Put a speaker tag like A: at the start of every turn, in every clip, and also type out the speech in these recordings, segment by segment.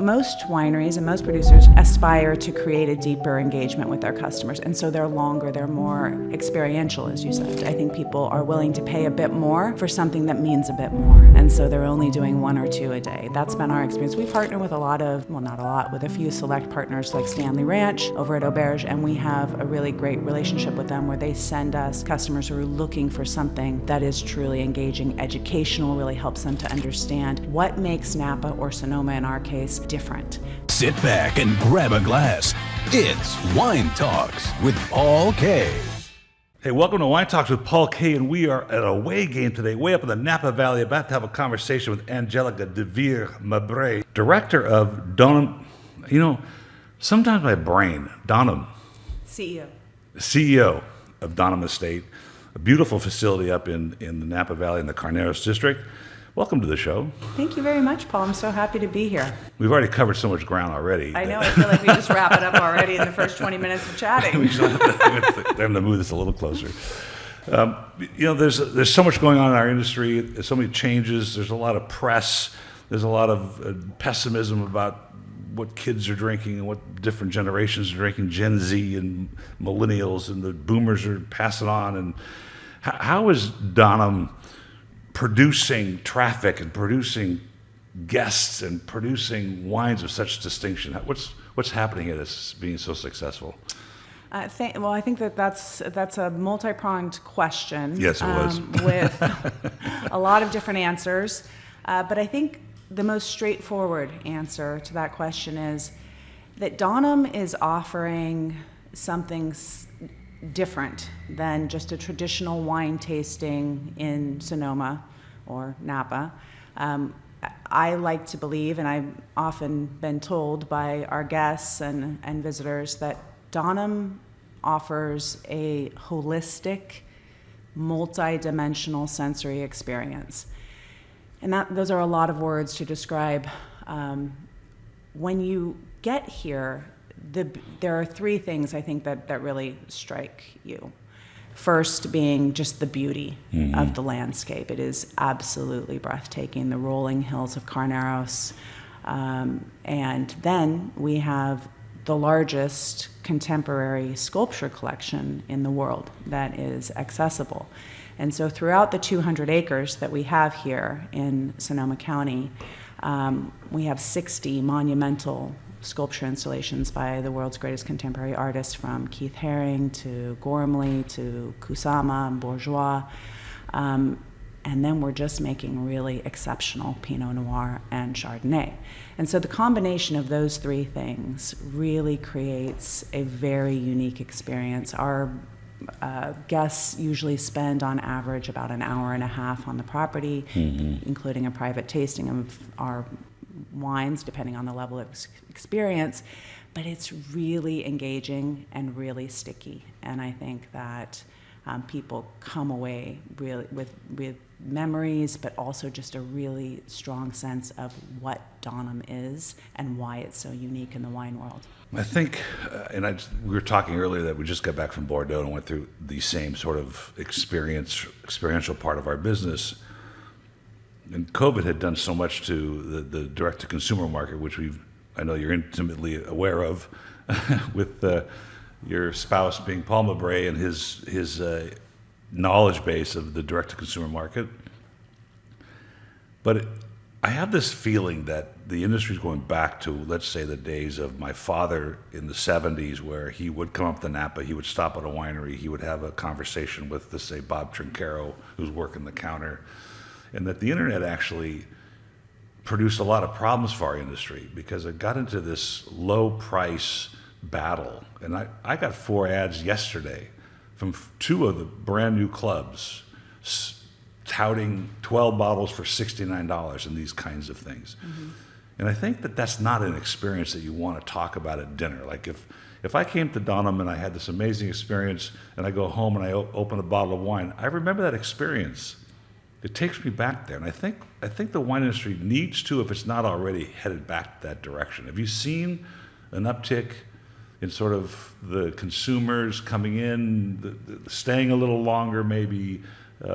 A: most wineries and most producers aspire to create a deeper engagement with their customers. And so they're longer, they're more experiential, as you said. I think people are willing to pay a bit more for something that means a bit more. And so they're only doing 1 or 2 a day. That's been our experience. We partner with a lot of, well, not a lot, with a few select partners like Stanley Ranch over at Auberge, and we have a really great relationship with them where they send us customers who are looking for something that is truly engaging, educational, really helps them to understand what makes Napa, or Sonoma in our case, different.
B: Sit back and grab a glass. It's Wine Talks with Paul K.
C: Hey, welcome to Wine Talks with Paul K. And we are at a away game today, way up in the Napa Valley, about to have a conversation with Angelica Mabray, director of Donum. You know, sometimes my brain, Donum. CEO of Donum Estate, a beautiful facility up in the Napa Valley in the Carneros district. Welcome to the show.
A: Thank you very much, Paul. I'm so happy to be here.
C: We've already covered so much ground already.
A: I know. I feel like we just wrap it up already in the first 20 minutes of chatting.
C: We should have to move this a little closer. There's so much going on in our industry. There's so many changes. There's a lot of press. There's a lot of pessimism about what kids are drinking and what different generations are drinking, Gen Z and millennials, and the boomers are passing on. And how is Donum producing traffic and producing guests and producing wines of such distinction? What's happening here that's being so successful?
A: I think that's a multi-pronged question.
C: Yes, it was.
A: With a lot of different answers. But I think the most straightforward answer to that question is that Donum is offering something different than just a traditional wine tasting in Sonoma or Napa. I like to believe, and I've often been told by our guests and visitors, that Donum offers a holistic, multi-dimensional sensory experience. And those are a lot of words to describe. When you get here, there are 3 things I think that really strike you. First being just the beauty of the landscape. It is absolutely breathtaking, the rolling hills of Carneros. And then we have the largest contemporary sculpture collection in the world that is accessible. And so throughout the 200 acres that we have here in Sonoma County, we have 60 monumental sculpture installations by the world's greatest contemporary artists, from Keith Haring to Gormley to Kusama and Bourgeois. And then we're just making really exceptional Pinot Noir and Chardonnay. And so the combination of those 3 things really creates a very unique experience. Our guests usually spend on average about an hour and a half on the property, including a private tasting of our wines, depending on the level of experience. But it's really engaging and really sticky. And I think that people come away really with memories, but also just a really strong sense of what Donum is and why it's so unique in the wine world.
C: I think, we were talking earlier that we just got back from Bordeaux and went through the same sort of experiential part of our business. And COVID had done so much to the direct-to-consumer market, which I know you're intimately aware of, with your spouse being Paul Mabray and his knowledge base of the direct-to-consumer market. But I have this feeling that the industry is going back to, let's say, the days of my father in the 70s, where he would come up to Napa, he would stop at a winery, he would have a conversation with, let's say, Bob Trincaro, who's working the counter, and that the internet actually produced a lot of problems for our industry because it got into this low price battle. And I got 4 ads yesterday from 2 of the brand new clubs touting 12 bottles for $69 and these kinds of things. And I think that that's not an experience that you want to talk about at dinner. Like if I came to Donum and I had this amazing experience and I go home and I open a bottle of wine, I remember that experience. It takes me back there. And I think the wine industry needs to, if it's not already, headed back that direction. Have you seen an uptick in sort of the consumers coming in, staying a little longer, maybe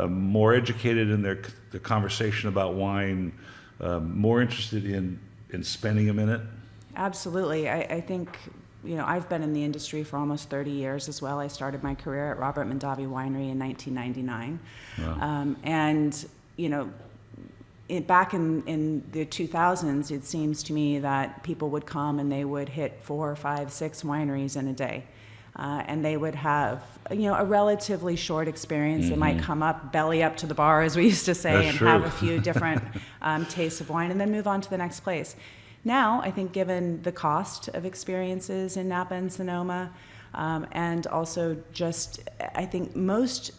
C: more educated in their conversation about wine, more interested in in spending a minute?
A: Absolutely. I think, I've been in the industry for almost 30 years as well. I started my career at Robert Mondavi Winery in 1999.
C: Wow.
A: Back in the 2000s, it seems to me that people would come and they would hit 4, 5, 6 wineries in a day. And they would have, a relatively short experience. They might come up, belly up to the bar, as we used to say,
C: That's
A: and
C: true.
A: have a few different tastes of wine and then move on to the next place. Now, I think given the cost of experiences in Napa and Sonoma, and also just, I think most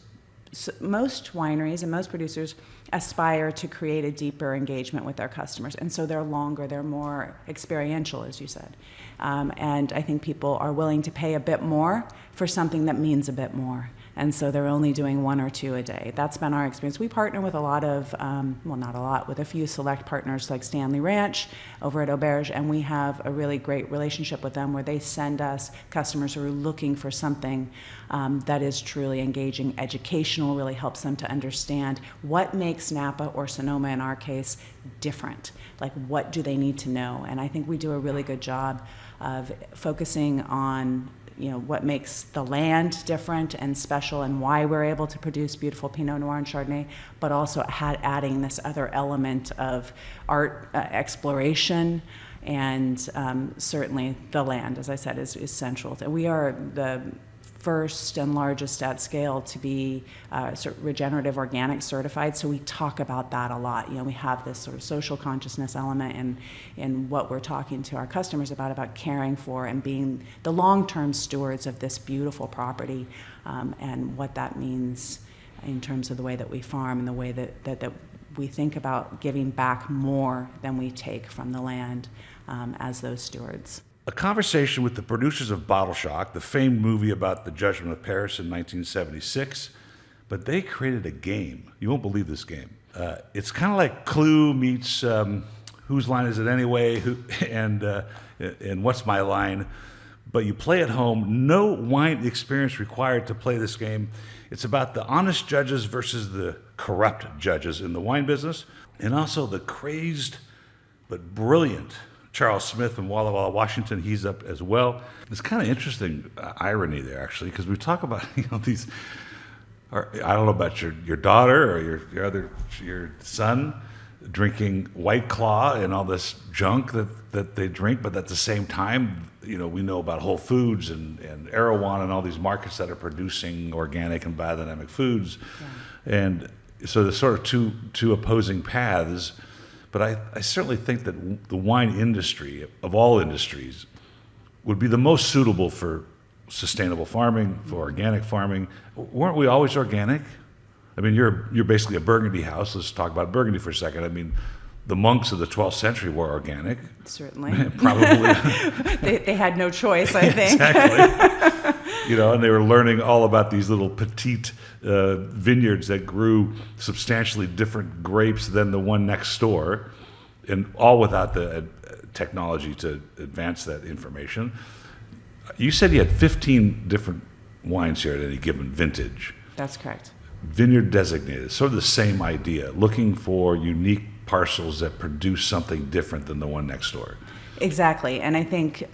A: wineries and most producers aspire to create a deeper engagement with their customers. And so they're longer, they're more experiential, as you said. And I think people are willing to pay a bit more for something that means a bit more. And so they're only doing 1 or 2 a day. That's been our experience. We partner with a lot of, not a lot, with a few select partners like Stanley Ranch over at Auberge, and we have a really great relationship with them where they send us customers who are looking for something that is truly engaging, educational, really helps them to understand what makes Napa, or Sonoma in our case, different. Like, what do they need to know? And I think we do a really good job of focusing on what makes the land different and special and why we're able to produce beautiful Pinot Noir and Chardonnay, but also adding this other element of art exploration, and certainly the land, as I said, is central. We are the first and largest at scale to be sort of regenerative organic certified, so we talk about that a lot. We have this sort of social consciousness element in what we're talking to our customers about caring for and being the long-term stewards of this beautiful property, and what that means in terms of the way that we farm and the way that we think about giving back more than we take from the land as those stewards.
C: A conversation with the producers of Bottle Shock, the famed movie about the Judgment of Paris in 1976, but they created a game. You won't believe this game. It's kind of like Clue meets Whose Line Is It Anyway, and What's My Line, but you play at home. No wine experience required to play this game. It's about the honest judges versus the corrupt judges in the wine business, and also the crazed but brilliant Charles Smith from Walla Walla, Washington. He's up as well. It's kind of interesting irony there, actually, because we talk about these. I don't know about your daughter or your son drinking White Claw and all this junk that they drink, but at the same time, we know about Whole Foods and Erewhon and all these markets that are producing organic and biodynamic foods, and so there's sort of two opposing paths. But I certainly think that the wine industry, of all industries, would be the most suitable for sustainable farming, for organic farming. Weren't we always organic? I mean, you're basically a Burgundy house. Let's talk about Burgundy for a second. I mean, the monks of the 12th century were organic.
A: Certainly.
C: Probably.
A: they had no choice, I think.
C: Exactly. And they were learning all about these little petite vineyards that grew substantially different grapes than the one next door, and all without the technology to advance that information. You said you had 15 different wines here at any given vintage.
A: That's correct.
C: Vineyard designated, sort of the same idea, looking for unique parcels that produce something different than the one next door.
A: Exactly, and I think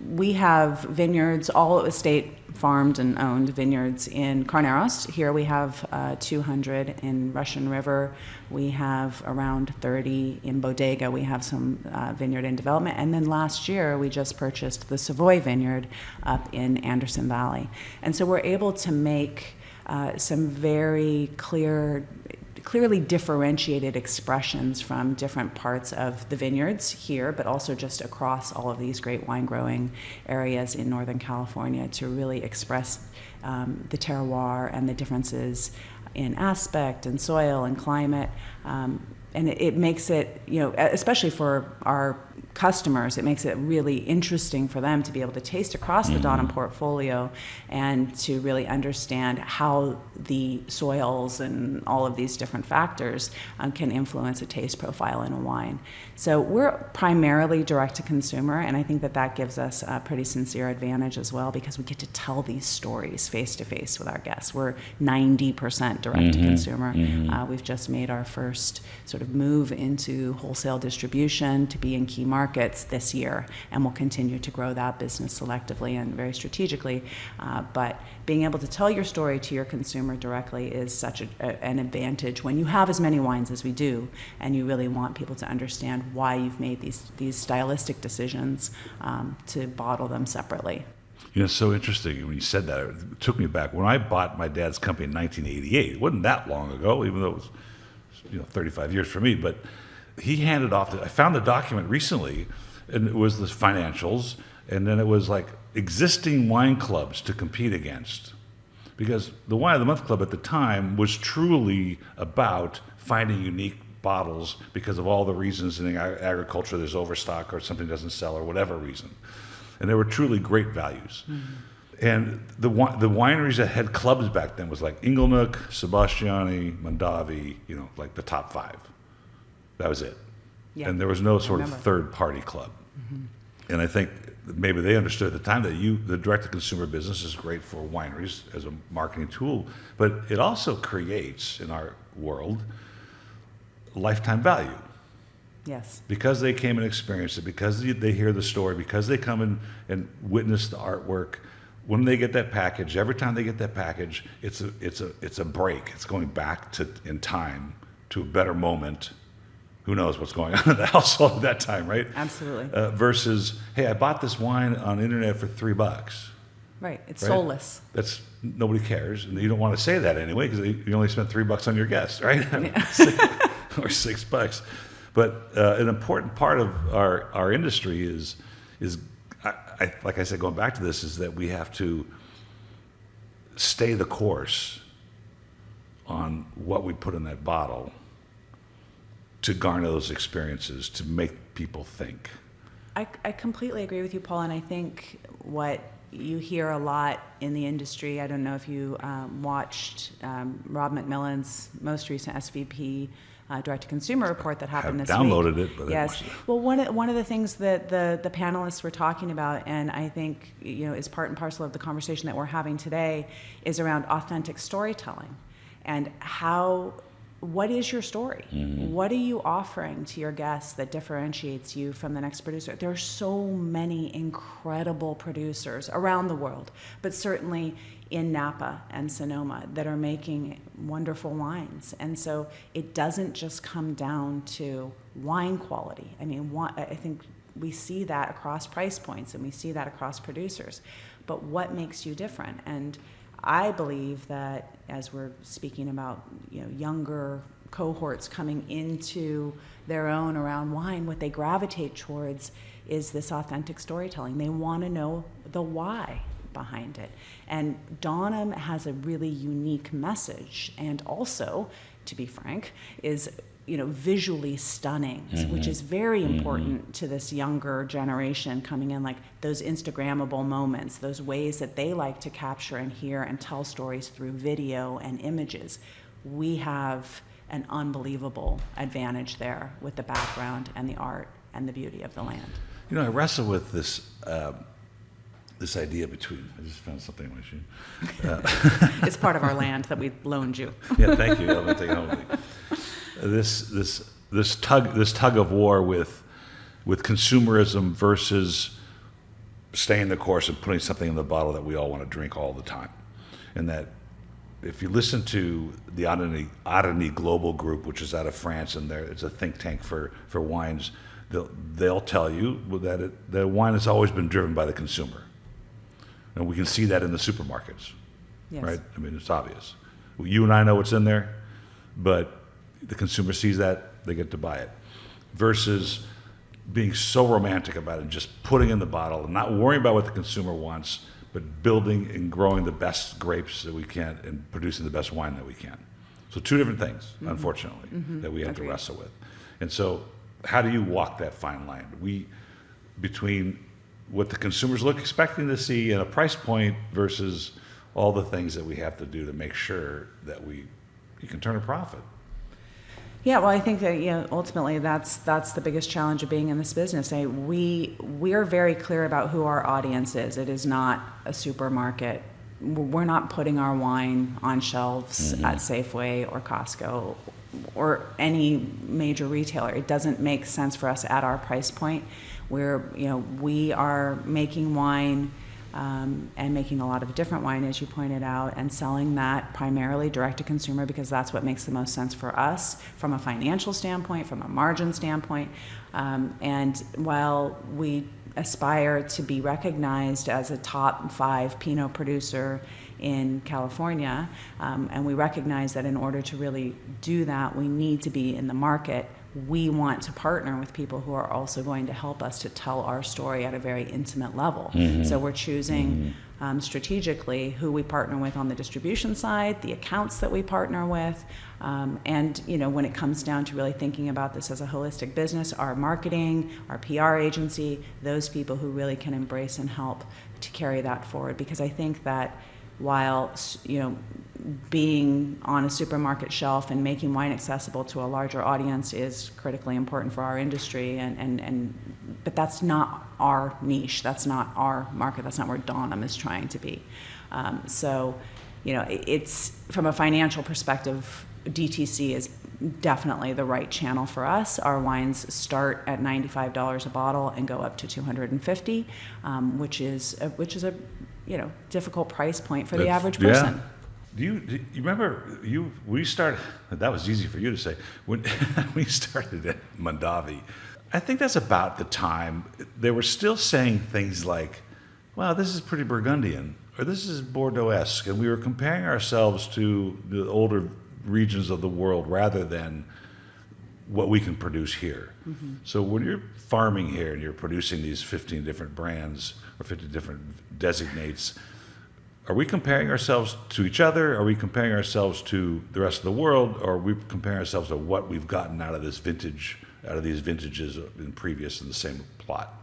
A: we have vineyards, all estate farmed and owned vineyards in Carneros. Here we have 200 in Russian River. We have around 30 in Bodega. We have some vineyard in development. And then last year we just purchased the Savoy Vineyard up in Anderson Valley. And so we're able to make some very clearly differentiated expressions from different parts of the vineyards here, but also just across all of these great wine growing areas in Northern California to really express the terroir and the differences in aspect and soil and climate. And it makes it, especially for our customers, it makes it really interesting for them to be able to taste across the Donum portfolio and to really understand how the soils and all of these different factors can influence a taste profile in a wine. So we're primarily direct to consumer, and I think that that gives us a pretty sincere advantage as well, because we get to tell these stories face to face with our guests. We're 90% direct to consumer. We've just made our first sort of move into wholesale distribution to be in key markets this year, and we'll continue to grow that business selectively and very strategically. But being able to tell your story to your consumer directly is such an advantage when you have as many wines as we do, and you really want people to understand why you've made these stylistic decisions to bottle them separately.
C: It's so interesting when you said that. It took me back. When I bought my dad's company in 1988, it wasn't that long ago, even though it was 35 years for me, but he handed off, I found the document recently, and it was the financials, and then it was like existing wine clubs to compete against. Because the Wine of the Month Club at the time was truly about finding unique bottles because of all the reasons in agriculture there's overstock or something doesn't sell or whatever reason. And they were truly great values. And the wineries that had clubs back then was like Inglenook, Sebastiani, Mondavi, like the top 5. That was it.
A: Yeah.
C: And there was no sort of third-party club. And I think maybe they understood at the time that the direct-to-consumer business is great for wineries as a marketing tool, but it also creates, in our world, lifetime value.
A: Yes.
C: Because they came and experienced it, because they hear the story, because they come and witness the artwork. When they get that package, every time they get that package, it's a break. It's going back in time to a better moment. Who knows what's going on in the household at that time, right?
A: Absolutely.
C: Versus, hey, I bought this wine on the internet for $3.
A: Right. It's
C: Right?
A: soulless.
C: That's nobody cares, and you don't want to say that anyway because you only spent $3 on your guest, right? Or $6. But an important part of our industry is like I said, going back to this, is that we have to stay the course on what we put in that bottle to garner those experiences, to make people think.
A: I completely agree with you, Paul, and I think what you hear a lot in the industry, I don't know if you watched Rob McMillan's most recent SVP direct-to-consumer report that happened this week.
C: I've downloaded it, but
A: yes. Well, one of the things that the panelists were talking about, and I think is part and parcel of the conversation that we're having today, is around authentic storytelling and what is your story? What are you offering to your guests that differentiates you from the next producer? There are so many incredible producers around the world, but certainly in Napa and Sonoma that are making wonderful wines. And so it doesn't just come down to wine quality. I mean, I think we see that across price points and we see that across producers. But what makes you different? And I believe that as we're speaking about younger cohorts coming into their own around wine, what they gravitate towards is this authentic storytelling. They want to know the why behind it. And Donum has a really unique message, and also, to be frank, is visually stunning, which is very important to this younger generation coming in, like those Instagrammable moments, those ways that they like to capture and hear and tell stories through video and images. We have an unbelievable advantage there with the background and the art and the beauty of the land.
C: I wrestle with this this idea between, I just found something on my shoe.
A: It's part of our land that we loaned you.
C: Yeah, thank you. I'm going to take it home with me. This tug of war with consumerism versus staying the course and putting something in the bottle that we all want to drink all the time. And that if you listen to the Ottany Global Group, which is out of France, and it's a think tank for wines, they'll tell you that wine has always been driven by the consumer. And we can see that in the supermarkets,
A: Yes.
C: right? I mean, it's obvious. You and I know what's in there, but the consumer sees that, they get to buy it. Versus being so romantic about it, just putting in the bottle and not worrying about what the consumer wants, but building and growing the best grapes that we can and producing the best wine that we can. So two different things, unfortunately, that we have to wrestle with. And so how do you walk that fine line? between what the consumers look expecting to see and a price point versus all the things that we have to do to make sure that you can turn a profit.
A: Yeah, well, I think that ultimately that's the biggest challenge of being in this business. We are very clear about who our audience is. It is not a supermarket. We're not putting our wine on shelves at Safeway or Costco or any major retailer. It doesn't make sense for us at our price point. We are making wine and making a lot of different wine, as you pointed out, and selling that primarily direct to consumer because that's what makes the most sense for us from a financial standpoint, from a margin standpoint. And while we aspire to be recognized as a top 5 Pinot producer in California, and we recognize that in order to really do that, we need to be in the market. We want to partner with people who are also going to help us to tell our story at a very intimate level. So we're choosing strategically who we partner with on the distribution side, the accounts that we partner with, and when it comes down to really thinking about this as a holistic business, our marketing, our PR agency, those people who really can embrace and help to carry that forward. Because I think that while being on a supermarket shelf and making wine accessible to a larger audience is critically important for our industry, but that's not our niche, that's not our market, that's not where Donum is trying to be. It's from a financial perspective, DTC is definitely the right channel for us. Our wines start at $95 a bottle and go up to $250, which is a difficult price point for the average person.
C: Yeah. Do you remember that was easy for you to say, when we started at Mondavi, I think that's about the time they were still saying things like, wow, this is pretty Burgundian, or this is Bordeaux-esque, and we were comparing ourselves to the older regions of the world rather than what we can produce here. So when you're farming here and you're producing these 15 different brands or 50 different designates, are we comparing ourselves to each other? Are we comparing ourselves to the rest of the world? Or are we comparing ourselves to what we've gotten out of this vintage, out of these vintages in the same plot?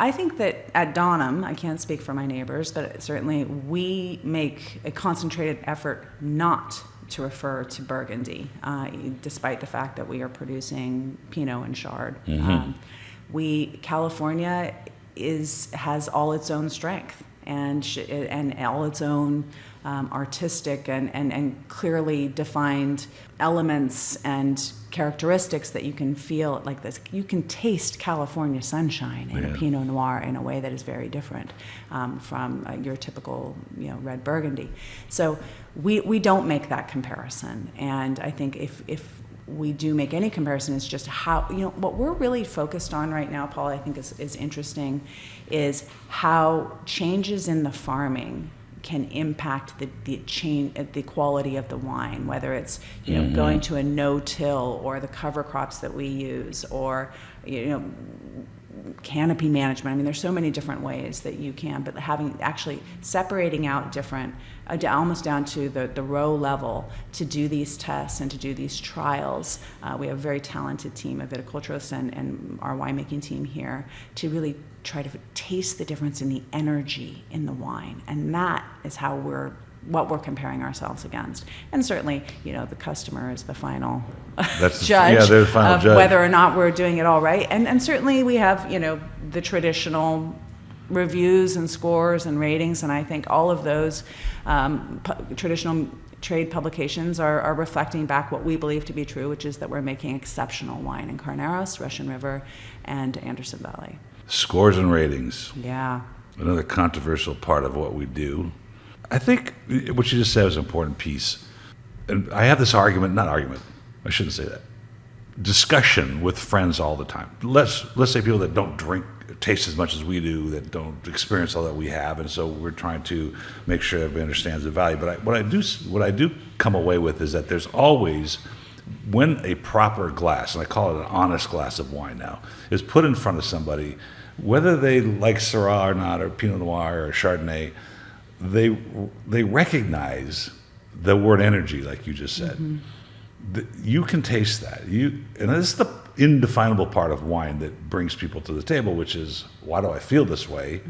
A: I think that at Donum, I can't speak for my neighbors, but certainly we make a concentrated effort not to refer to Burgundy, despite the fact that we are producing Pinot and Chard. California has all its own strength and all its own artistic and clearly defined elements and characteristics that you can feel like this. You can taste California sunshine in a Pinot Noir in a way that is very different from your typical red Burgundy. So we don't make that comparison, and I think if we do make any comparison, it's just how, what we're really focused on right now, Paul, I think is interesting, is how changes in the farming can impact the quality of the wine, whether it's going to a no-till or the cover crops that we use, or canopy management. I mean, there's so many different ways that you can, but actually separating out different, almost down to the row level, to do these tests and to do these trials. We have a very talented team of viticulturists and our winemaking team here to really try to taste the difference in the energy in the wine, and that is what we're comparing ourselves against. And certainly, the customer is the final judge
C: they're the final
A: of
C: judge.
A: Whether or not we're doing it all right. And certainly we have, the traditional reviews and scores and ratings, and I think all of those traditional trade publications are reflecting back what we believe to be true, which is that we're making exceptional wine in Carneros, Russian River, and Anderson Valley.
C: Scores and ratings.
A: Yeah.
C: Another controversial part of what we do. I think what you just said was an important piece. And I have this I shouldn't say that, discussion with friends all the time. Let's say people that don't drink, taste as much as we do, that don't experience all that we have, and so we're trying to make sure everybody understands the value. But what I do come away with is that there's always, when a proper glass, and I call it an honest glass of wine now, is put in front of somebody, whether they like Syrah or not, or Pinot Noir or Chardonnay, they recognize the word energy, like you just said. you can taste that. And this is the indefinable part of wine that brings people to the table, which is, why do I feel this way?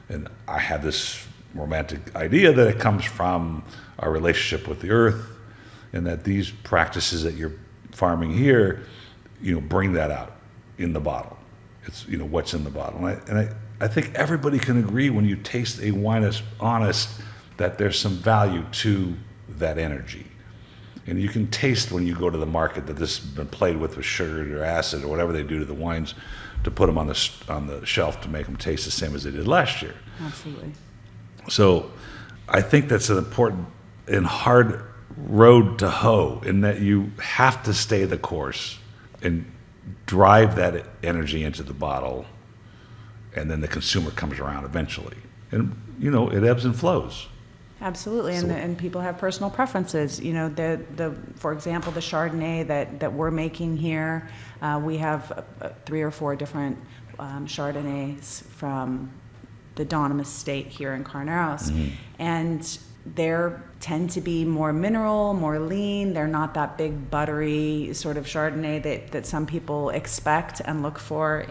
C: And I have this romantic idea that it comes from our relationship with the earth, and that these practices that you're farming here, bring that out in the bottle. It's, what's in the bottle. And I think everybody can agree when you taste a wine that's honest, that there's some value to that energy. And you can taste when you go to the market that this has been played with sugar or acid or whatever they do to the wines to put them on the shelf to make them taste the same as they did last year.
A: Absolutely.
C: So I think that's an important and hard road to hoe, in that you have to stay the course and drive that energy into the bottle, and then the consumer comes around eventually. And, it ebbs and flows.
A: Absolutely, and people have personal preferences. For example, the Chardonnay that we're making here, we have 3 or 4 different Chardonnays from the Donum Estate here in Carneros, and they tend to be more mineral, more lean. They're not that big buttery sort of Chardonnay that some people expect and look for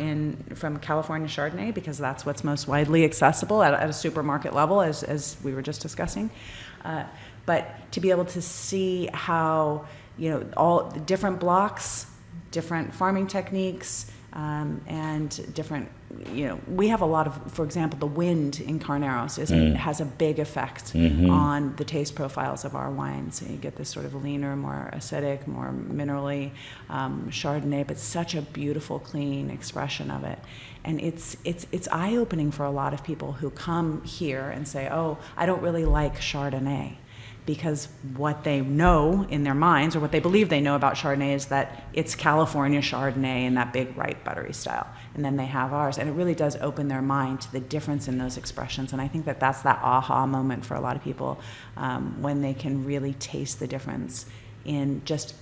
A: from California Chardonnay, because that's what's most widely accessible at a supermarket level, as we were just discussing. But to be able to see how, all the different blocks, different farming techniques, and different, we have a lot of, for example, the wind in Carneros has a big effect on the taste profiles of our wines. So you get this sort of leaner, more acidic, more minerally Chardonnay, but such a beautiful, clean expression of it. And it's eye-opening for a lot of people who come here and say, oh, I don't really like Chardonnay. Because what they know in their minds, or what they believe they know about Chardonnay, is that it's California Chardonnay in that big, ripe, buttery style. And then they have ours. And it really does open their mind to the difference in those expressions. And I think that's that aha moment for a lot of people, when they can really taste the difference in just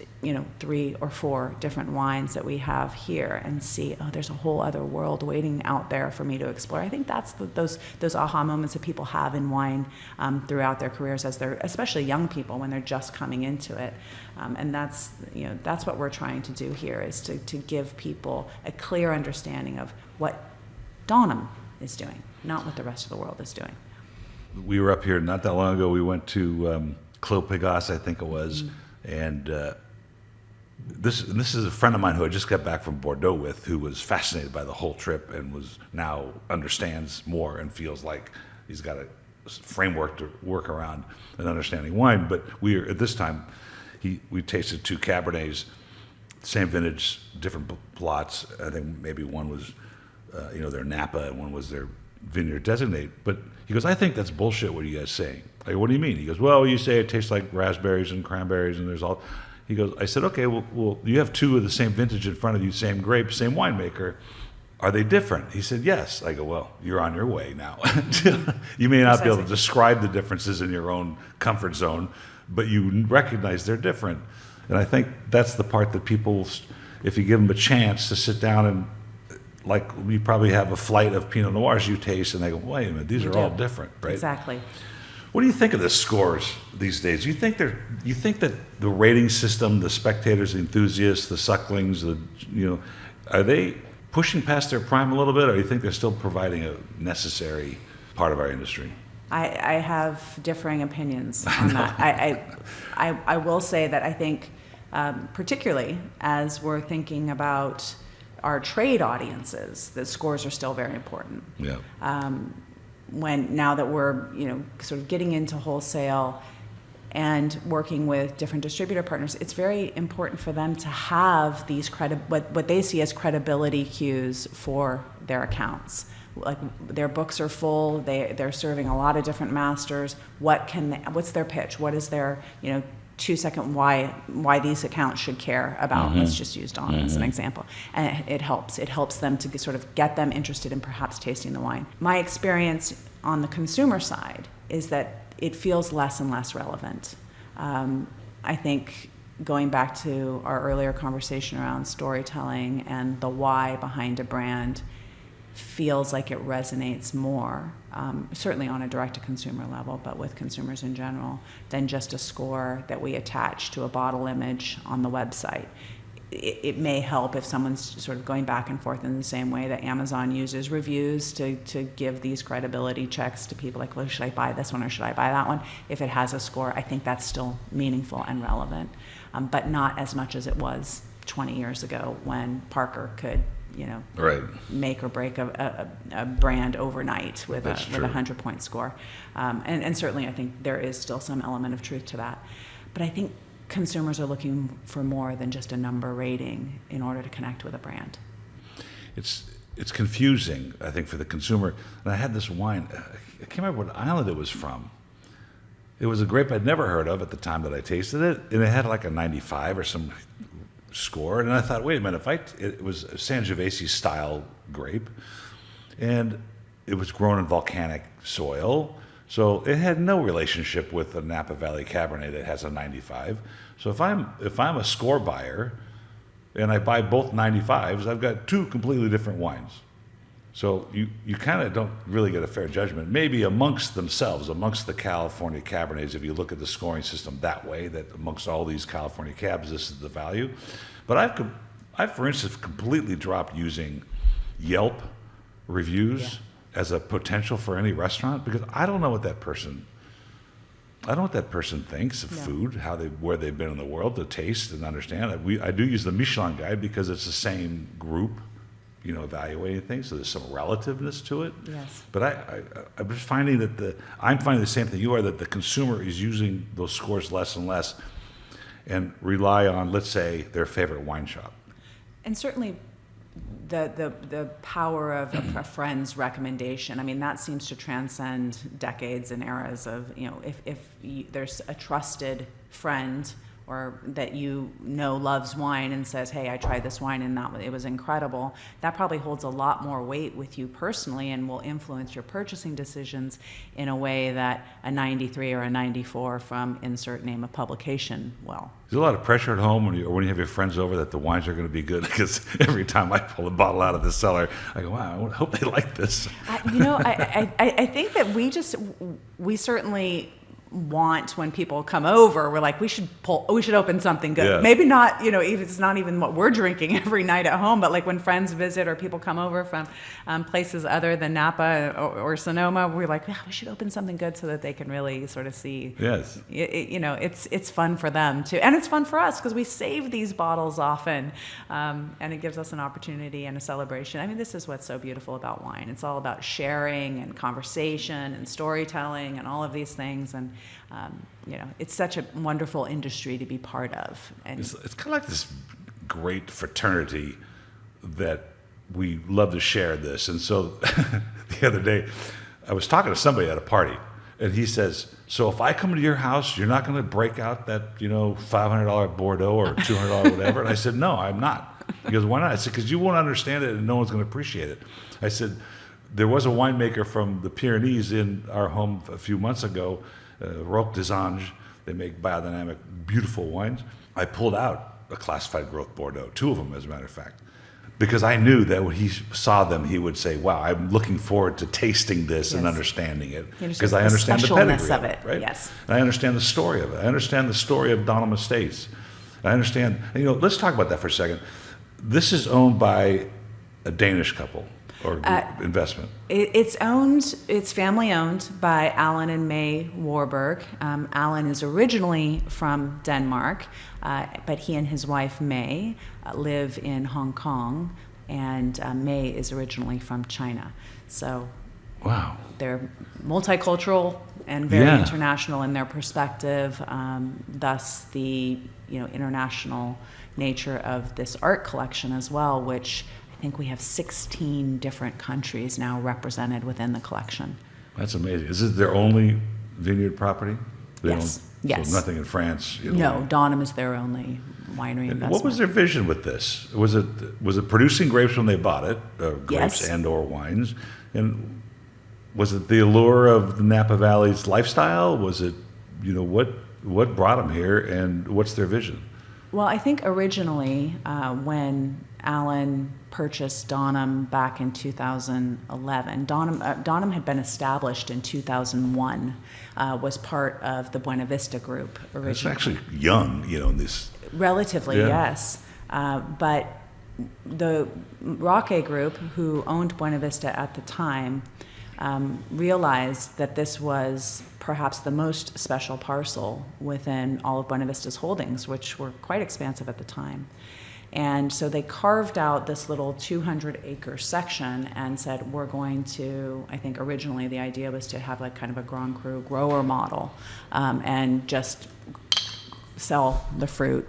A: 3 or 4 different wines that we have here, and see, oh, there's a whole other world waiting out there for me to explore. I think that's those aha moments that people have in wine throughout their careers, as they're, especially young people, when they're just coming into it. And that's what we're trying to do here, is to give people a clear understanding of what Donum is doing, not what the rest of the world is doing.
C: We were up here not that long ago. We went to Clos Pegase, I think it was. And this is a friend of mine who I just got back from Bordeaux with, who was fascinated by the whole trip, and now understands more and feels like he's got a framework to work around and understanding wine. But at this time, we tasted 2 Cabernets, same vintage, different plots. I think maybe one was their Napa, and one was their vineyard designate. But he goes, I think that's bullshit. What are you guys saying? I go, what do you mean? He goes, well, you say it tastes like raspberries and cranberries, and there's all. He goes, I said, okay, well, you have 2 of the same vintage in front of you, same grape, same winemaker. Are they different? He said, yes. I go, well, you're on your way now. You may not be able to describe the differences in your own comfort zone, but you recognize they're different. And I think that's the part that people, if you give them a chance to sit down and, like, we probably have a flight of Pinot Noirs you taste, and they go, wait a minute, these are all different, right?
A: Exactly.
C: What do you think of the scores these days? You think that the rating system, the spectators, the enthusiasts, the sucklings, are they pushing past their prime a little bit, or do you think they're still providing a necessary part of our industry?
A: I have differing opinions on that. I will say that I think, particularly as we're thinking about our trade audiences, the scores are still very important.
C: Yeah.
A: Now that we're sort of getting into wholesale and working with different distributor partners, it's very important for them to have these what they see as credibility cues for their accounts. Like, their books are full, they're serving a lot of different masters. What's their pitch? What is their 2-second why these accounts should care about? Let's just use Donum as an example. And it helps them to sort of get them interested in perhaps tasting the wine. My experience on the consumer side is that it feels less and less relevant. I think, going back to our earlier conversation around storytelling and the why behind a brand, feels like it resonates more, certainly on a direct-to-consumer level, but with consumers in general, than just a score that we attach to a bottle image on the website. It may help if someone's sort of going back and forth in the same way that Amazon uses reviews to give these credibility checks to people, like, well, should I buy this one or should I buy that one? If it has a score, I think that's still meaningful and relevant, but not as much as it was 20 years ago when Parker could,
C: Right.
A: make or break a brand overnight with
C: That's
A: a
C: true.
A: 100-point score. And certainly I think there is still some element of truth to that. But I think consumers are looking for more than just a number rating in order to connect with a brand.
C: It's confusing, I think, for the consumer. And I had this wine. I can't remember what island it was from. It was a grape I'd never heard of at the time that I tasted it, and it had like a 95 or some score. And I thought, wait a minute, it was a Sangiovese style grape, and it was grown in volcanic soil. So it had no relationship with the Napa Valley Cabernet that has a 95. So if I'm a score buyer and I buy both 95s, I've got two completely different wines. So you kind of don't really get a fair judgment. Maybe amongst themselves, amongst the California Cabernets, if you look at the scoring system that way, that amongst all these California Cabs, this is the value. But I've for instance, completely dropped using Yelp reviews as a potential for any restaurant, because I don't know what that person thinks of food, where they've been in the world, to taste and understand. I do use the Michelin Guide because it's the same group, evaluating things, so there's some relativeness to it.
A: Yes.
C: But I'm just finding I'm finding the same thing you are, that the consumer is using those scores less and less, and rely on, let's say, their favorite wine shop.
A: And certainly the power of a friend's recommendation, I mean, that seems to transcend decades and eras of, if there's a trusted friend or that loves wine and says, hey, I tried this wine and it was incredible, that probably holds a lot more weight with you personally and will influence your purchasing decisions in a way that a 93 or a 94 from insert name of publication will.
C: There's a lot of pressure at home when you have your friends over that the wines are going to be good, because every time I pull a bottle out of the cellar, I go, wow, I hope they like this.
A: I think that we certainly want, when people come over, we're like, we should open something good.
C: Yeah.
A: Maybe not, if it's not even what we're drinking every night at home, but like when friends visit or people come over from places other than Napa or Sonoma, we're like, yeah, we should open something good so that they can really sort of see.
C: Yes.
A: It's fun for them too, and it's fun for us because we save these bottles often, and it gives us an opportunity and a celebration. I mean, this is what's so beautiful about wine. It's all about sharing and conversation and storytelling and all of these things, and it's such a wonderful industry to be part of. And
C: It's kind of like this great fraternity that we love to share this. And so the other day, I was talking to somebody at a party, and he says, so if I come to your house, you're not going to break out that, $500 Bordeaux or $200 whatever? And I said, no, I'm not. He goes, why not? I said, because you won't understand it and no one's going to appreciate it. I said, there was a winemaker from the Pyrenees in our home a few months ago, Roque des Anges. They make biodynamic, beautiful wines. I pulled out a classified growth Bordeaux, two of them, as a matter of fact, because I knew that when he saw them, he would say, wow, I'm looking forward to tasting this and understanding it, because I understand the pedigree of it, right?
A: Yes.
C: And I understand the story of it. I understand the story of Donum Estates. I understand, let's talk about that for a second. This is owned by a Danish couple, or investment.
A: It's family owned by Alan and May Warburg. Alan is originally from Denmark, but he and his wife May live in Hong Kong, and May is originally from China. So
C: Wow.
A: They're multicultural and very international in their perspective, thus the international nature of this art collection as well, which I think we have 16 different countries now represented within the collection.
C: That's amazing. Is it their only vineyard property?
A: Yes. Yes.
C: So nothing in France?
A: No, Donum is their only winery investment.
C: What was their vision with this? Was it producing grapes when they bought it, grapes and or wines? And was it the allure of the Napa Valley's lifestyle? Was it, what brought them here, and what's their vision?
A: Well, I think originally when Alan purchased Donum back in 2011. Donum had been established in 2001, was part of the Buena Vista group originally.
C: It's actually young, in this.
A: Relatively,
C: Yeah.
A: yes. But the Roque group, who owned Buena Vista at the time, realized that this was perhaps the most special parcel within all of Buena Vista's holdings, which were quite expansive at the time. And so they carved out this little 200-acre section and said, we're going to, I think originally the idea was to have like kind of a Grand Cru grower model, and just sell the fruit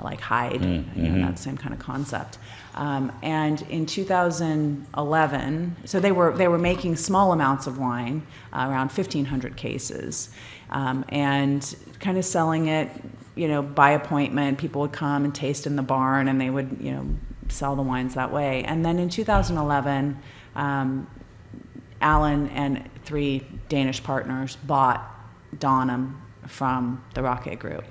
A: like Hyde, that same kind of concept. And in 2011, so they were making small amounts of wine, around 1,500 cases, and kind of selling it, by appointment. People would come and taste in the barn, and they would, sell the wines that way. And then in 2011, Alan and 3 Danish partners bought Donum from the Roque Group.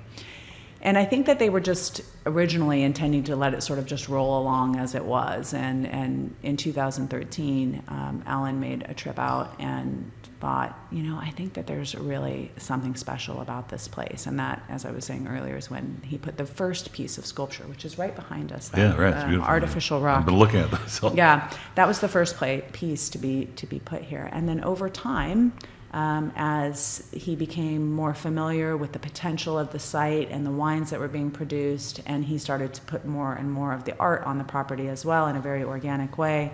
A: And I think that they were just originally intending to let it sort of just roll along as it was. And in 2013, Alan made a trip out and thought, I think that there's really something special about this place. And that, as I was saying earlier, is when he put the first piece of sculpture, which is right behind us. That,
C: Yeah, right. It's beautiful.
A: Artificial rock.
C: I've been looking at this.
A: Yeah, that was the first piece to be put here. And then over time, as he became more familiar with the potential of the site and the wines that were being produced, and he started to put more and more of the art on the property as well in a very organic way,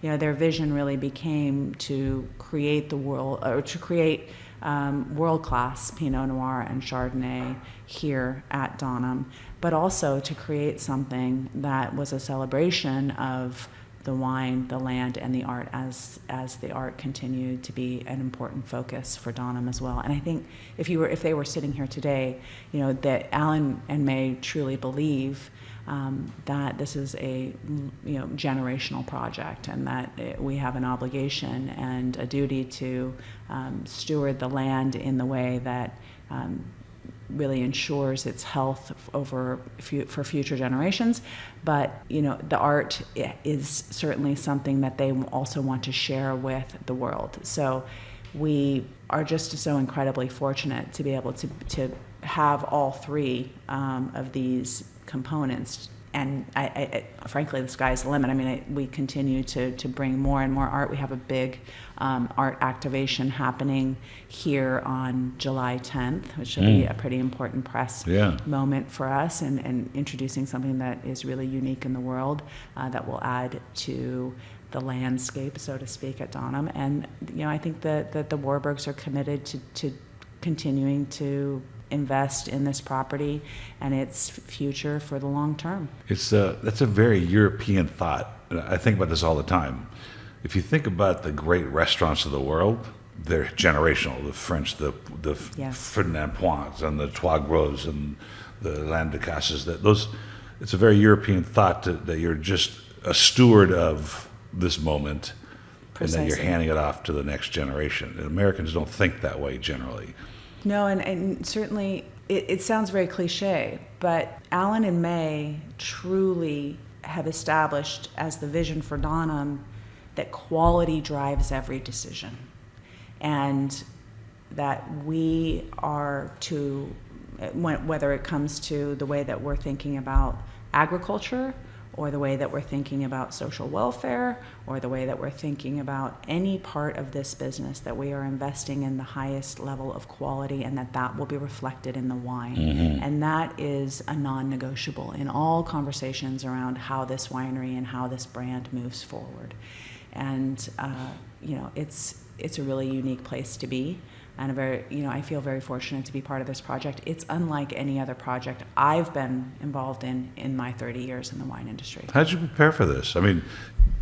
A: their vision really became to create world-class Pinot Noir and Chardonnay here at Donum, but also to create something that was a celebration of the wine, the land, and the art as the art continued to be an important focus for Donum as well. And I think if they were sitting here today, that Alan and May truly believe that this is a generational project, and that we have an obligation and a duty to steward the land in the way that really ensures its health for future generations. But the art is certainly something that they also want to share with the world. So we are just so incredibly fortunate to be able to have all 3 of these components. And I frankly, the sky's the limit. I mean, we continue to bring more and more art. We have a big art activation happening here on July 10th, which will be a pretty important press moment for us, and introducing something that is really unique in the world, that will add to the landscape, so to speak, at Donum. And I think that the Warburgs are committed to continuing to invest in this property and its future for the long term.
C: That's a very European thought. I think about this all the time. If you think about the great restaurants of the world, they're generational. The French, the Ferdinand Points and the Trois Gros and the Land de Casses. It's a very European thought that you're just a steward of this moment. Precisely. And then you're handing it off to the next generation. And Americans don't think that way generally.
A: No, and certainly it sounds very cliche, but Alan and May truly have established as the vision for Donum that quality drives every decision, and that we are whether it comes to the way that we're thinking about agriculture, or the way that we're thinking about social welfare, or the way that we're thinking about any part of this business, that we are investing in the highest level of quality, and that will be reflected in the wine. And that is a non-negotiable in all conversations around how this winery and how this brand moves forward. And it's a really unique place to be. And I feel very fortunate to be part of this project. It's unlike any other project I've been involved in my 30 years in the wine industry.
C: How did you prepare for this? I mean,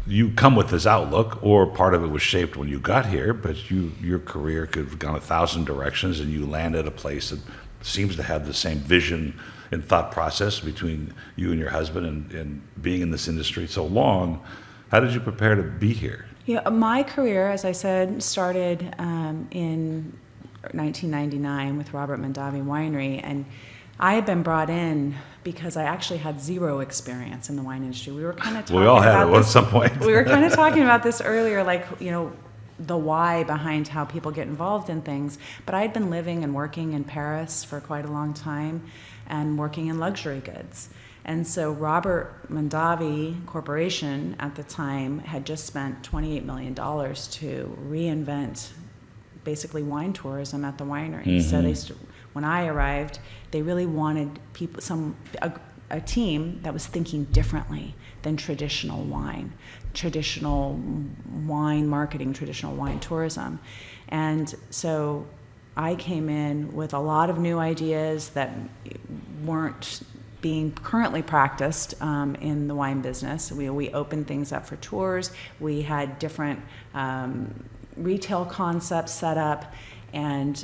C: you come with this outlook, or part of it was shaped when you got here, but your career could have gone 1,000 directions, and you land at a place that seems to have the same vision and thought process between you and your husband, and being in this industry so long. How did you prepare to be here?
A: My career, as I said, started in 1999 with Robert Mondavi Winery, and I had been brought in because I actually had zero experience in the wine industry. We were kind of talking
C: We all had
A: about
C: it at
A: this.
C: some point.
A: We were kind of talking about this earlier, like, the why behind how people get involved in things. But I had been living and working in Paris for quite a long time and working in luxury goods. And so Robert Mondavi Corporation at the time had just spent $28 million to reinvent basically wine tourism at the winery. So when I arrived, they really wanted people, a team that was thinking differently than traditional wine marketing, traditional wine tourism. And so I came in with a lot of new ideas that weren't being currently practiced in the wine business. We opened things up for tours. We had different retail concepts set up. And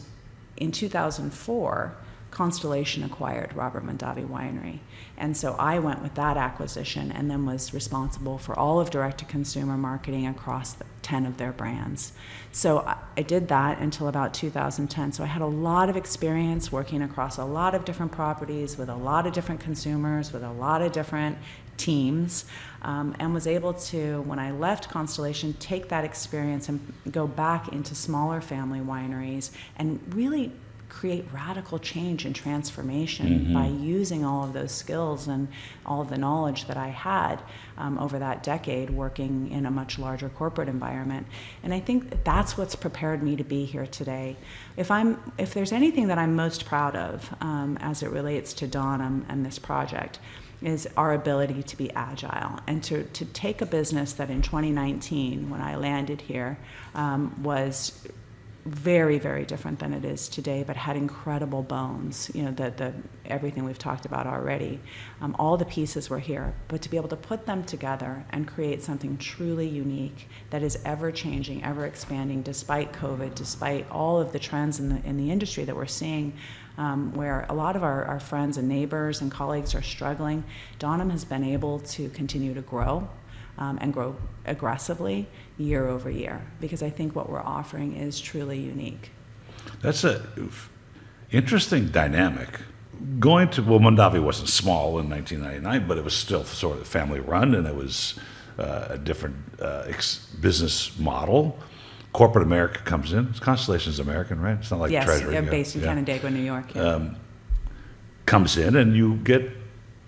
A: in 2004, Constellation acquired Robert Mondavi Winery. And so I went with that acquisition and then was responsible for all of direct-to-consumer marketing across 10 of their brands. So I did that until about 2010. So I had a lot of experience working across a lot of different properties with a lot of different consumers, with a lot of different teams, and was able to, when I left Constellation, take that experience and go back into smaller family wineries and really create radical change and transformation by using all of those skills and all of the knowledge that I had over that decade working in a much larger corporate environment. And I think that's what's prepared me to be here today. If there's anything that I'm most proud of as it relates to Donum and this project, is our ability to be agile and to take a business that in 2019, when I landed here, was very, very different than it is today, but had incredible bones. The everything we've talked about already. All the pieces were here, but to be able to put them together and create something truly unique that is ever changing, ever expanding, despite COVID, despite all of the trends in the industry that we're seeing, where a lot of our friends and neighbors and colleagues are struggling. Donum has been able to continue to grow. And grow aggressively year over year, because I think what we're offering is truly unique.
C: That's a interesting dynamic. Mondavi wasn't small in 1999, but it was still sort of family run, and it was a different business model. Corporate America comes in. Constellation's American, right? It's not like Treasury.
A: Yes, based in Canandaigua, New York. Yeah.
C: Comes in, and you get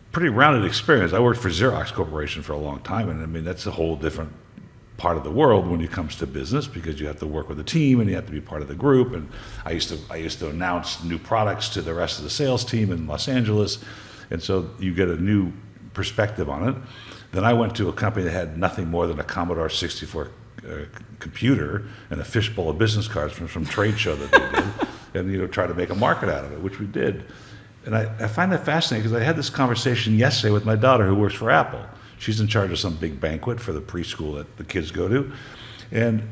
C: pretty rounded experience. I worked for Xerox Corporation for a long time, and I mean that's a whole different part of the world when it comes to business, because you have to work with a team and you have to be part of the group. And I used to announce new products to the rest of the sales team in Los Angeles, and so you get a new perspective on it. Then I went to a company that had nothing more than a Commodore 64 computer and a fishbowl of business cards from some trade show that they did, and try to make a market out of it, which we did. And I find that fascinating, because I had this conversation yesterday with my daughter who works for Apple. She's in charge of some big banquet for the preschool that the kids go to. And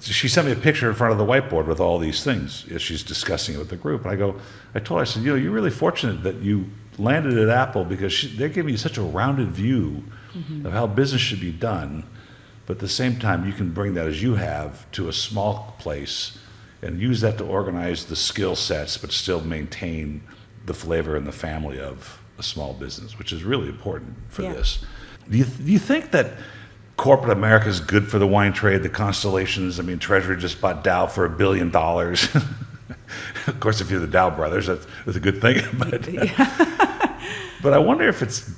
C: she sent me a picture in front of the whiteboard with all these things as she's discussing it with the group. And I told her, I said, you're really fortunate that you landed at Apple, because they're giving you such a rounded view of how business should be done. But at the same time, you can bring that, as you have, to a small place and use that to organize the skill sets, but still maintain the flavor and the family of a small business, which is really important for this. Do you think that corporate America is good for the wine trade, the Constellations? I mean, Treasury just bought Dow for $1 billion. Of course, if you're the Dow brothers, that's a good thing. But I wonder if it's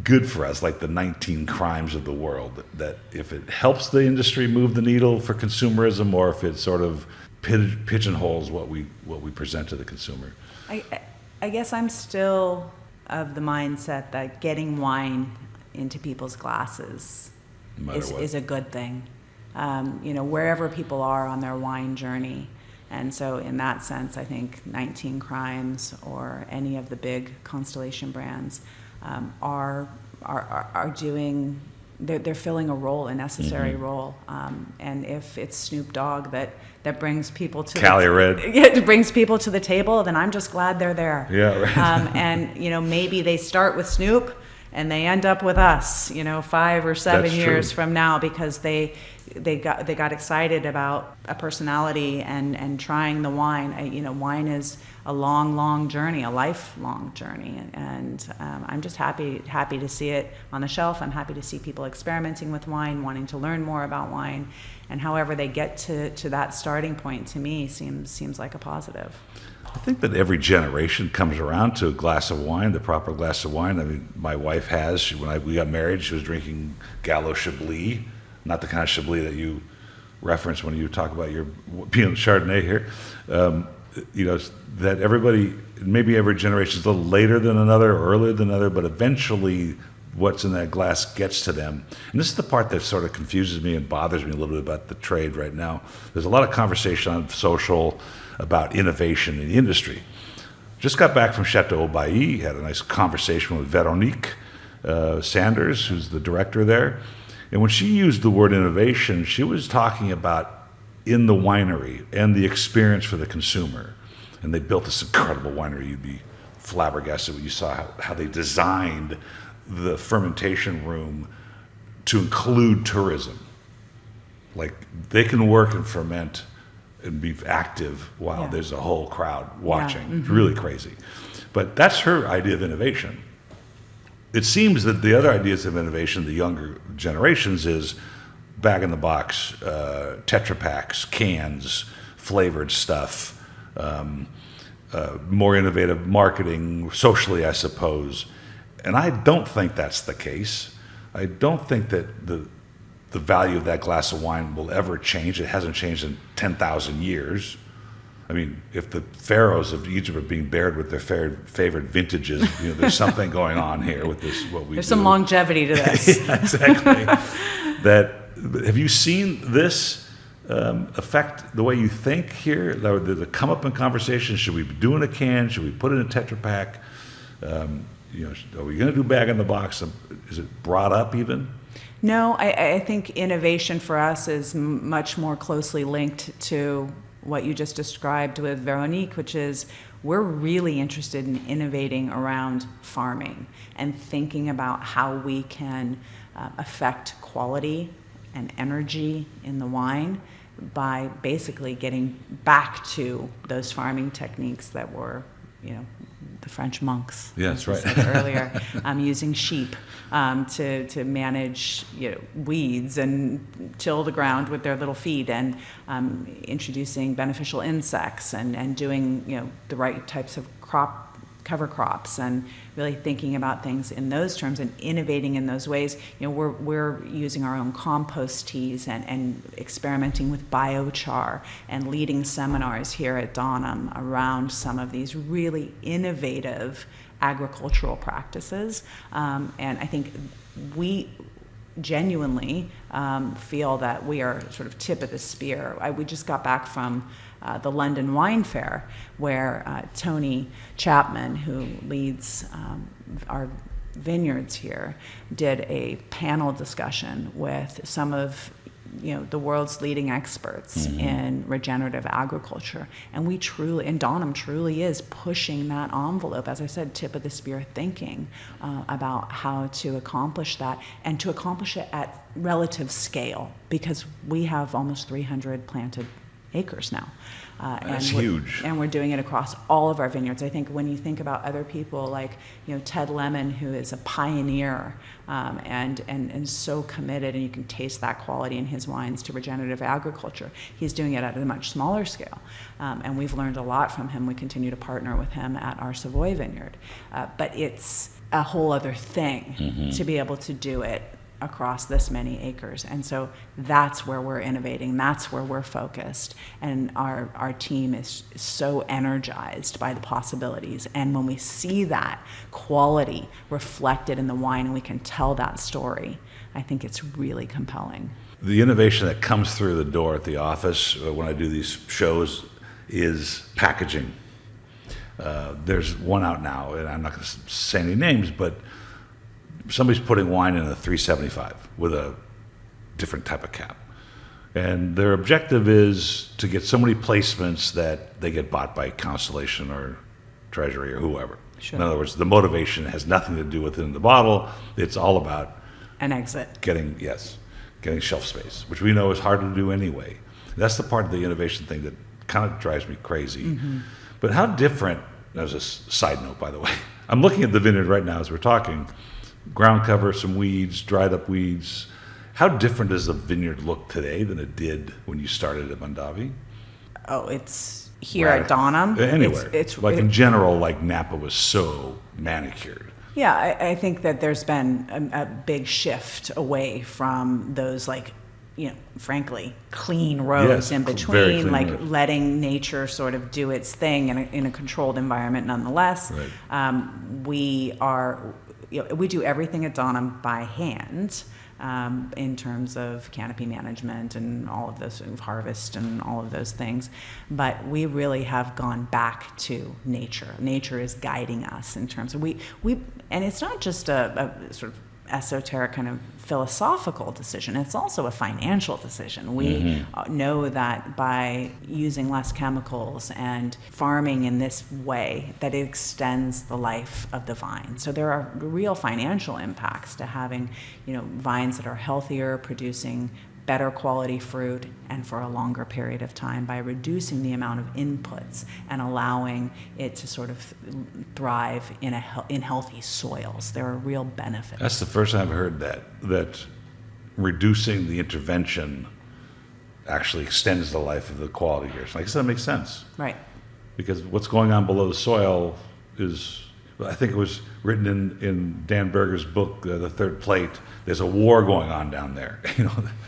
C: good for us, like the 19 crimes of the world, that if it helps the industry move the needle for consumerism, or if it sort of pigeonholes what we present to the consumer.
A: I guess I'm still of the mindset that getting wine into people's glasses is a good thing. Wherever people are on their wine journey. And so in that sense, I think 19 Crimes or any of the big Constellation brands are doing. They're filling a role, a necessary role, and if it's Snoop Dogg that brings people to brings people to the table, then I'm just glad they're there.
C: Yeah, right.
A: And maybe they start with Snoop and they end up with us, 5 or 7 years from now, because they they got excited about a personality and trying the wine. Wine is a long journey, a lifelong journey, and I'm just happy to see it on the shelf. I'm happy to see people experimenting with wine, wanting to learn more about wine, and however they get to that starting point, to me seems like a positive.
C: I think that every generation comes around to a glass of wine, the proper glass of wine. I mean, my wife has. We got married, she was drinking Gallo Chablis, not the kind of Chablis that you reference when you talk about your Pinot Chardonnay here. That everybody, maybe every generation is a little later than another or earlier than another, but eventually what's in that glass gets to them. And this is the part that sort of confuses me and bothers me a little bit about the trade right now. There's a lot of conversation on social about innovation in the industry. Just got back from Chateau Bailly, had a nice conversation with Veronique Sanders, who's the director there. And when she used the word innovation, she was talking about in the winery and the experience for the consumer. And they built this incredible winery. You'd be flabbergasted when you saw how they designed the fermentation room to include tourism. Like, they can work and ferment and be active while there's a whole crowd watching.
A: Yeah. Mm-hmm.
C: It's really crazy. But that's her idea of innovation. It seems that the other ideas of innovation, the younger generations, is bag-in-the-box, Tetra Paks, cans, flavored stuff, more innovative marketing, socially, I suppose. And I don't think that's the case. I don't think that the value of that glass of wine will ever change. It hasn't changed in 10,000 years. I mean, if the pharaohs of Egypt are being bared with their favorite vintages, there's something going on here with this.
A: There's some longevity to this.
C: Yeah, exactly. Have you seen this affect the way you think here? The come up in conversation, should we be doing a can? Should we put it in a Tetra Pak? Are we going to do bag in the box? Is it brought up even?
A: No, I think innovation for us is much more closely linked to what you just described with Veronique, which is we're really interested in innovating around farming and thinking about how we can affect quality and energy in the wine by basically getting back to those farming techniques that were, the French monks.
C: Yeah, that's right.
A: Said earlier, using sheep to manage weeds and till the ground with their little feet, and introducing beneficial insects and doing the right types of cover crops, and really thinking about things in those terms and innovating in those ways. We're using our own compost teas and experimenting with biochar and leading seminars here at Donum around some of these really innovative agricultural practices. And I think we genuinely feel that we are sort of tip of the spear. We just got back from the London Wine Fair, where Tony Chapman, who leads our vineyards here, did a panel discussion with some of the world's leading experts in regenerative agriculture. And Donum truly is pushing that envelope, as I said, tip of the spear thinking about how to accomplish that, and to accomplish it at relative scale, because we have almost 300 planted acres now.
C: That's huge.
A: And we're doing it across all of our vineyards. I think when you think about other people like Ted Lemon, who is a pioneer and so committed, and you can taste that quality in his wines, to regenerative agriculture. He's doing it at a much smaller scale, and we've learned a lot from him. We continue to partner with him at our Savoy vineyard, but it's a whole other thing to be able to do it across this many acres. And so that's where we're innovating, that's where we're focused, and our team is so energized by the possibilities. And when we see that quality reflected in the wine and we can tell that story, I think it's really compelling.
C: The innovation that comes through the door at the office when I do these shows is packaging. There's one out now, and I'm not going to say any names, but somebody's putting wine in a 375 with a different type of cap. And their objective is to get so many placements that they get bought by Constellation or Treasury or whoever.
A: Sure.
C: In other words, the motivation has nothing to do with it in the bottle. It's all about
A: an exit.
C: Getting getting shelf space, which we know is hard to do anyway. That's the part of the innovation thing that kind of drives me crazy. But how different, that was a side note, by the way. I'm looking at the vineyard right now as we're talking. Ground cover, some weeds, dried up weeds. How different does the vineyard look today than it did when you started at Mondavi?
A: Oh, it's here at Donum.
C: Anywhere.
A: It's
C: like in general, like Napa was so manicured.
A: Yeah, I think that there's been a big shift away from those, like, frankly, clean roads in
C: very
A: between,
C: clean
A: like
C: roads.
A: letting nature sort of do its thing in a controlled environment nonetheless.
C: Right.
A: We do everything at Donum by hand. In terms of canopy management and all of those, harvest and all of those things. But we really have gone back to nature. Nature is guiding us in terms of and it's not just a sort of esoteric kind of philosophical decision. It's also a financial decision. We know that by using less chemicals and farming in this way, that it extends the life of the vine. So there are real financial impacts to having, vines that are healthier, producing better quality fruit, and for a longer period of time by reducing the amount of inputs and allowing it to sort of thrive in healthy soils. There are real benefits.
C: That's the first time I've heard that reducing the intervention actually extends the life of the quality here. So I guess that makes sense.
A: Right.
C: Because what's going on below the soil is, I think it was written in Dan Berger's book, The Third Plate. There's a war going on down there,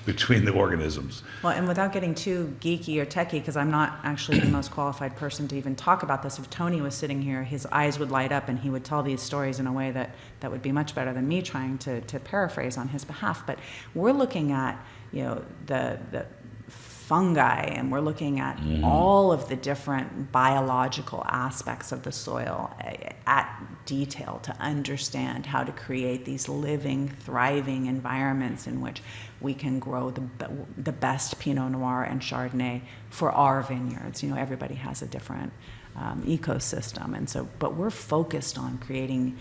C: between the organisms.
A: Well, and without getting too geeky or techie, because I'm not actually the most qualified person to even talk about this, if Tony was sitting here, his eyes would light up and he would tell these stories in a way that would be much better than me trying to paraphrase on his behalf. But we're looking at, the fungi, and we're looking at all of the different biological aspects of the soil at detail to understand how to create these living, thriving environments in which we can grow the best Pinot Noir and Chardonnay for our vineyards. Everybody has a different ecosystem, and so, but we're focused on creating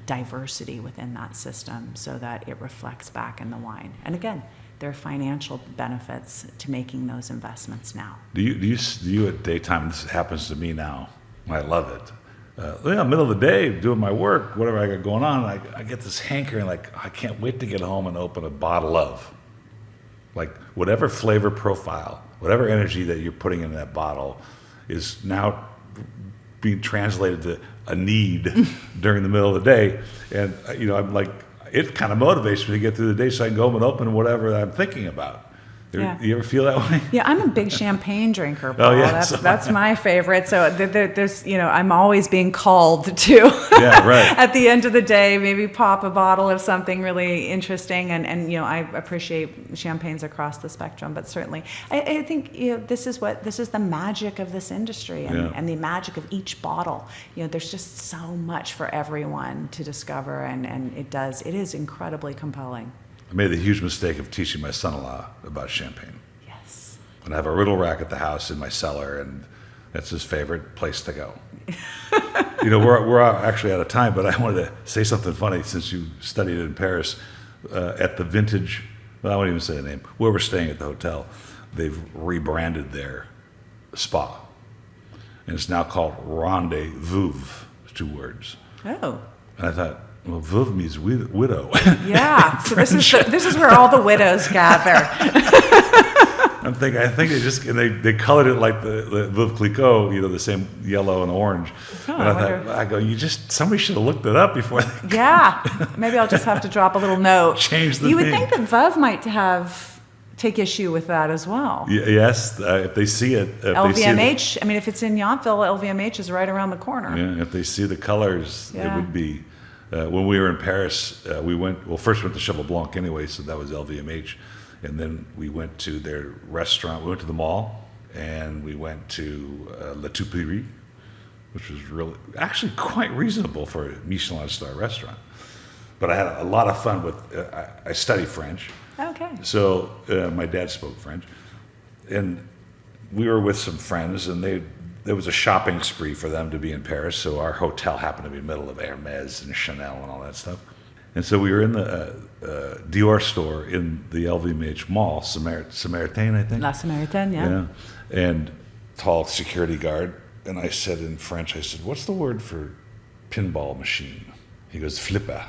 A: diversity within that system so that it reflects back in the wine. And again, there are financial benefits to making those investments now.
C: Do you at daytime, this happens to me now, I love it. Middle of the day, doing my work, whatever I got going on, I get this hankering, like, I can't wait to get home and open a bottle of. Like, whatever flavor profile, whatever energy that you're putting in that bottle is now being translated to a need during the middle of the day. And, I'm like, it kind of motivates me to get through the day so I can go home and open whatever I'm thinking about.
A: Yeah.
C: You ever feel that way?
A: Yeah, I'm a big champagne drinker, Paul.
C: Oh, yeah.
A: That's my favorite. So there's, I'm always being called to,
C: Yeah, right.
A: at the end of the day, maybe pop a bottle of something really interesting. And I appreciate champagnes across the spectrum, but certainly I think, this is the magic of this industry and the magic of each bottle. There's just so much for everyone to discover, and it is incredibly compelling.
C: I made the huge mistake of teaching my son-in-law about champagne.
A: Yes.
C: And I have a riddle rack at the house in my cellar, and that's his favorite place to go. We're actually out of time, but I wanted to say something funny since you studied in Paris. At the vintage, well, I won't even say the name, where we're staying at the hotel, they've rebranded their spa. And it's now called Rendezvous, 2 words.
A: Oh.
C: And I thought, well, veuve means widow.
A: Yeah, so this is where all the widows gather.
C: I think they colored it like the Veuve Clicquot, the same yellow and orange.
A: Oh,
C: And I go, somebody should have looked it up before.
A: Yeah, maybe I'll just have to drop a little note.
C: Change the
A: You would
C: name.
A: think that Veuve might take issue with that as well.
C: Yes, if they see it.
A: LVMH, if it's in Yountville, LVMH is right around the corner.
C: Yeah, if they see the colors,
A: Yeah.
C: it would be. When we were in Paris, first went to Cheval Blanc anyway, so that was LVMH. And then we went to their restaurant. We went to the mall, and we went to La Tuileries, which was actually quite reasonable for a Michelin star restaurant. But I had a lot of fun with, I study French.
A: Okay.
C: So my dad spoke French. And we were with some friends, and there was a shopping spree for them to be in Paris. So our hotel happened to be in the middle of Hermes and Chanel and all that stuff. And so we were in the Dior store in the LVMH mall, Samaritain, I think.
A: La Samaritaine, yeah.
C: And tall security guard. And I said in French, I said, what's the word for pinball machine? He goes, flipper.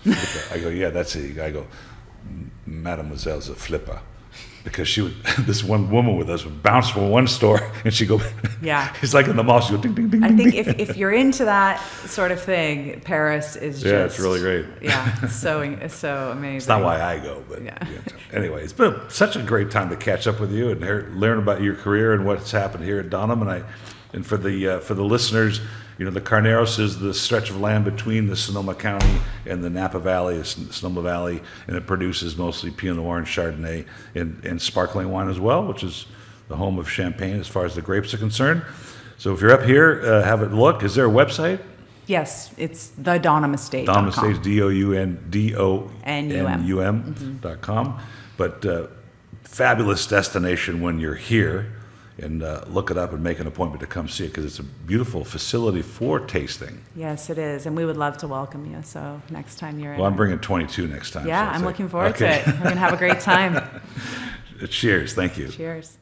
C: Flipper. I go, yeah, that's it. I go, Mademoiselle's a flipper. Because she would, this one woman with us would bounce from one store and she'd go,
A: Yeah.
C: It's like in the mall, she'd go ding, ding, ding,
A: I
C: ding,
A: think
C: ding.
A: if you're into that sort of thing, Paris is just...
C: Yeah, it's really great.
A: Yeah, it's so amazing.
C: It's not why I go, but
A: Yeah.
C: Anyway, it's been such a great time to catch up with you and learn about your career and what's happened here at Donum. And for the listeners, the Carneros is the stretch of land between the Sonoma County and the Napa Valley, Sonoma Valley, and it produces mostly Pinot Noir and Chardonnay and sparkling wine as well, which is the home of Champagne as far as the grapes are concerned. So if you're up here, have a look. Is there a website?
A: Yes, it's the Donum Estate.
C: Donum Estate, DOUNDONUM.com. But fabulous destination when you're here. And look it up and make an appointment to come see it because it's a beautiful facility for tasting.
A: Yes, it is. And we would love to welcome you. So next time you're in.
C: Well, I'm bringing 22 next time.
A: Yeah,
C: so
A: I'm
C: like,
A: looking forward
C: okay.
A: to it. We're going to have a great time.
C: Cheers. Thank you.
A: Cheers.